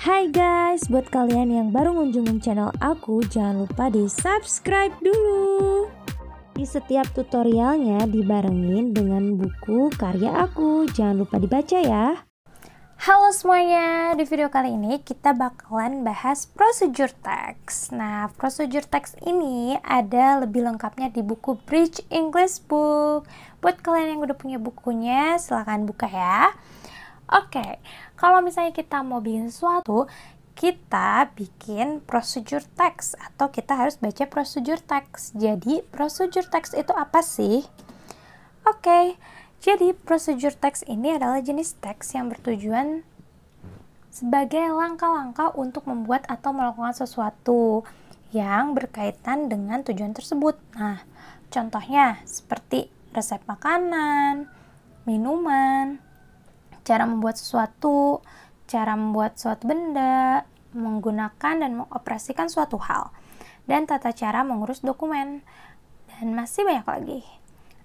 Hai guys, buat kalian yang baru ngunjungin channel aku, jangan lupa di subscribe dulu. Di setiap tutorialnya dibarengin dengan buku karya aku, jangan lupa dibaca ya. Halo semuanya, di video kali ini kita bakalan bahas procedure text. Nah, procedure text ini ada lebih lengkapnya di buku Bridge English Book. Buat kalian yang udah punya bukunya, silahkan buka ya. Oke, kalau misalnya kita mau bikin sesuatu, kita bikin procedure text atau kita harus baca procedure text. Jadi, procedure text itu apa sih? Oke, jadi procedure text ini adalah jenis teks yang bertujuan sebagai langkah-langkah untuk membuat atau melakukan sesuatu yang berkaitan dengan tujuan tersebut. Nah, contohnya seperti resep makanan, minuman, cara membuat sesuatu, cara membuat suatu benda, menggunakan dan mengoperasikan suatu hal, dan tata cara mengurus dokumen, dan masih banyak lagi.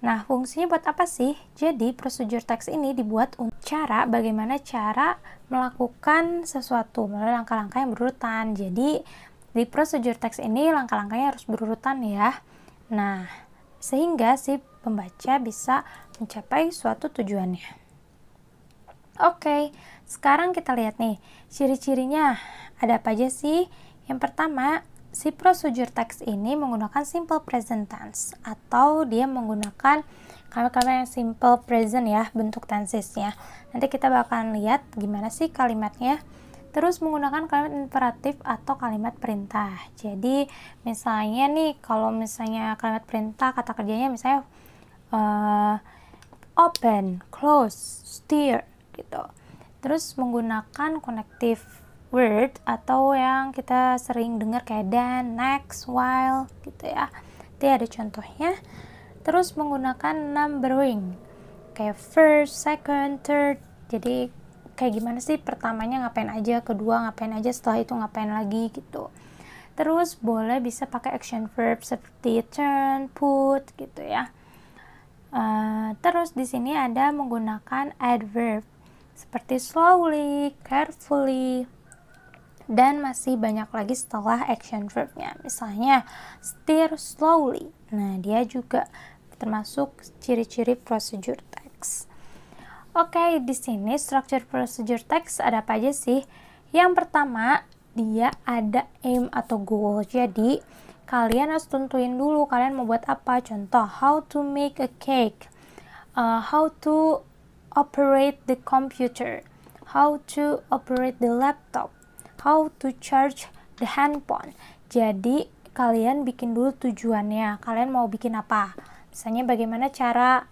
Nah, fungsinya buat apa sih? Jadi, procedure text ini dibuat untuk bagaimana cara melakukan sesuatu melalui langkah-langkah yang berurutan. Jadi, di procedure text ini langkah-langkahnya harus berurutan ya. Nah, sehingga si pembaca bisa mencapai suatu tujuannya. Oke, sekarang kita lihat nih, ciri-cirinya ada apa aja sih? Yang pertama, si procedure text ini menggunakan simple present tense atau dia menggunakan kalimat-kalimat yang simple present ya, bentuk tensesnya. Nanti kita bakalan lihat gimana sih kalimatnya. Terus menggunakan kalimat imperatif atau kalimat perintah. Jadi misalnya nih, kalau misalnya kalimat perintah, kata kerjanya misalnya open, close, steer gitu. Terus menggunakan connective word atau yang kita sering dengar kayak dan, next, while gitu ya. Nanti ada contohnya. Terus menggunakan numbering kayak first, second, third. Jadi kayak gimana sih, pertamanya ngapain aja, kedua ngapain aja, setelah itu ngapain lagi gitu. Terus boleh bisa pakai action verb seperti turn, put gitu ya. Terus di sini ada menggunakan adverb seperti slowly, carefully, dan masih banyak lagi setelah action verbnya. Misalnya steer slowly. Nah, dia juga termasuk ciri-ciri procedure text. Oke, di sini structure procedure text ada apa aja sih? Yang pertama, dia ada aim atau goal. Jadi, kalian harus tentuin dulu kalian mau buat apa. Contoh, how to make a cake, how to operate the computer, how to operate the laptop, how to charge the handphone. Jadi kalian bikin dulu tujuannya, kalian mau bikin apa. Misalnya bagaimana cara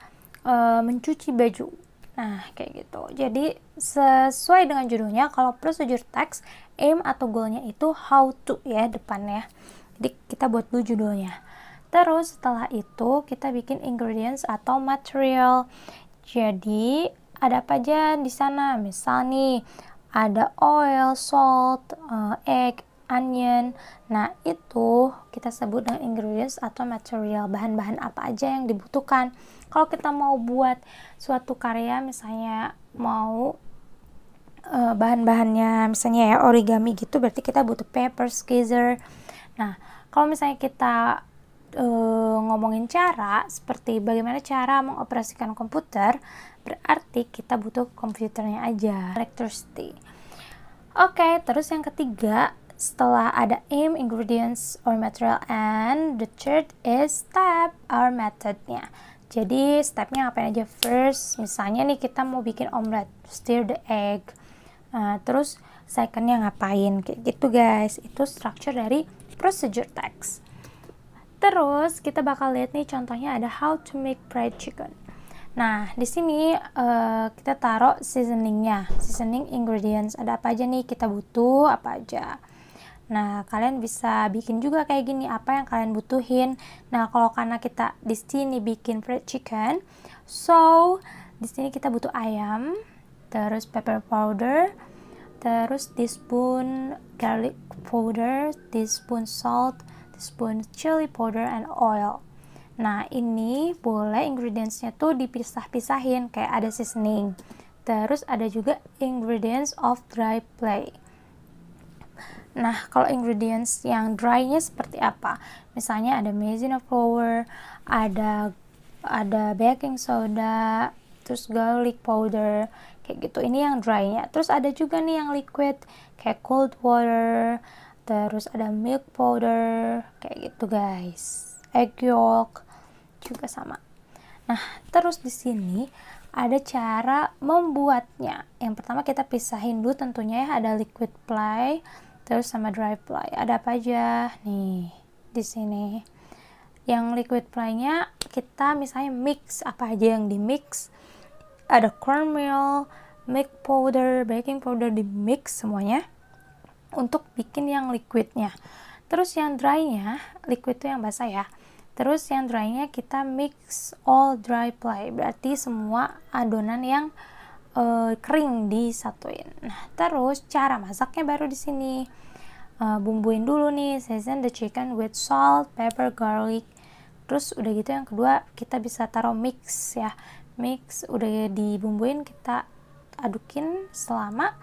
mencuci baju. Nah, kayak gitu. Jadi sesuai dengan judulnya, kalau procedure text, aim atau goalnya itu how to ya depannya. Jadi kita buat dulu judulnya. Terus setelah itu kita bikin ingredients atau material. Jadi ada apa aja di sana? Misal nih ada oil, salt, egg, onion. Nah, itu kita sebut dengan ingredients atau material, bahan-bahan apa aja yang dibutuhkan. Kalau kita mau buat suatu karya, misalnya mau bahan-bahannya misalnya ya origami gitu, berarti kita butuh paper, scissor. Nah, kalau misalnya kita ngomongin cara seperti bagaimana cara mengoperasikan komputer, berarti kita butuh komputernya aja, electricity. Oke, terus yang ketiga, setelah ada aim, ingredients, or material, and the third is step or methodnya. Jadi stepnya ngapain aja? First, misalnya nih kita mau bikin omelet, stir the egg. Terus secondnya ngapain? Kayak gitu guys, itu structure dari procedure text. Terus kita bakal lihat nih contohnya ada how to make fried chicken. Nah, di sini kita taruh seasoningnya, seasoning ingredients. Ada apa aja nih kita butuh, apa aja. Nah, kalian bisa bikin juga kayak gini, apa yang kalian butuhin. Nah, kalau karena kita di sini bikin fried chicken, so di sini kita butuh ayam, terus pepper powder, terus teaspoon garlic powder, teaspoon salt, teaspoon chili powder, and oil. Nah, ini boleh ingredientsnya tuh dipisah-pisahin, kayak ada seasoning. Terus ada juga ingredients of dry play. Nah, kalau ingredients yang dry-nya seperti apa? Misalnya ada maizena flour, ada baking soda, terus garlic powder, kayak gitu. Ini yang dry-nya. Terus ada juga nih yang liquid, kayak cold water, terus ada milk powder, kayak gitu guys. Egg yolk juga sama. Nah, terus di sini ada cara membuatnya. Yang pertama kita pisahin dulu tentunya ya, ada liquid ply, terus sama dry ply. Ada apa aja? Nih, di sini. Yang liquid ply-nya kita misalnya mix apa aja yang di mix. Ada cornmeal, milk powder, baking powder, di mix semuanya untuk bikin yang liquidnya. Terus yang dry-nya, liquid itu yang basah ya. Terus yang dry-nya kita mix all dry ply, berarti semua adonan yang kering disatuin. Nah, terus cara masaknya baru di sini. Bumbuin dulu nih, season the chicken with salt, pepper, garlic. Terus udah gitu yang kedua kita bisa taruh mix ya. Mix udah dibumbuin, kita adukin selama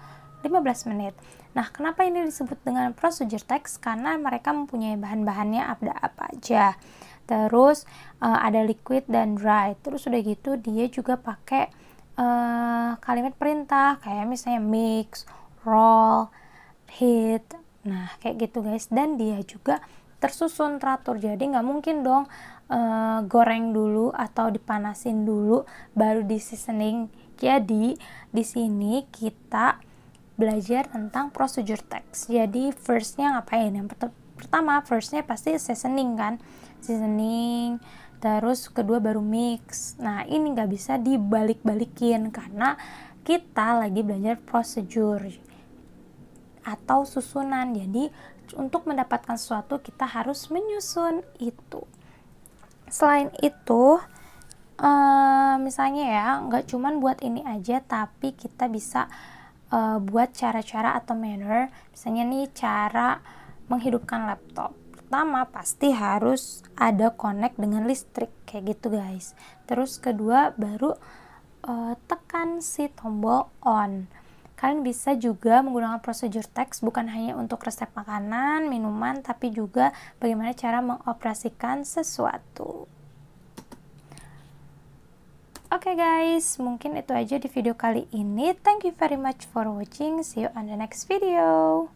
15 menit. Nah, kenapa ini disebut dengan procedure text? Karena mereka mempunyai bahan-bahannya ada apa aja. Terus ada liquid dan dry. Terus udah gitu dia juga pakai kalimat perintah kayak misalnya mix, roll, heat. Nah, kayak gitu guys. Dan dia juga tersusun teratur. Jadi nggak mungkin dong goreng dulu atau dipanasin dulu baru di seasoning. Jadi di sini kita belajar tentang procedure text. Jadi firstnya ngapain? Yang pertama firstnya pasti seasoning kan, seasoning. Terus kedua baru mix. Nah, ini nggak bisa dibalik-balikin karena kita lagi belajar prosedur atau susunan. Jadi untuk mendapatkan sesuatu kita harus menyusun itu. Selain itu misalnya ya, nggak cuman buat ini aja, tapi kita bisa buat cara-cara atau manner. Misalnya nih cara menghidupkan laptop. Pertama pasti harus ada connect dengan listrik kayak gitu guys. Terus kedua baru tekan si tombol on. Kalian bisa juga menggunakan procedure text bukan hanya untuk resep makanan, minuman, tapi juga bagaimana cara mengoperasikan sesuatu. Oke guys, mungkin itu aja di video kali ini. Thank you very much for watching. See you on the next video.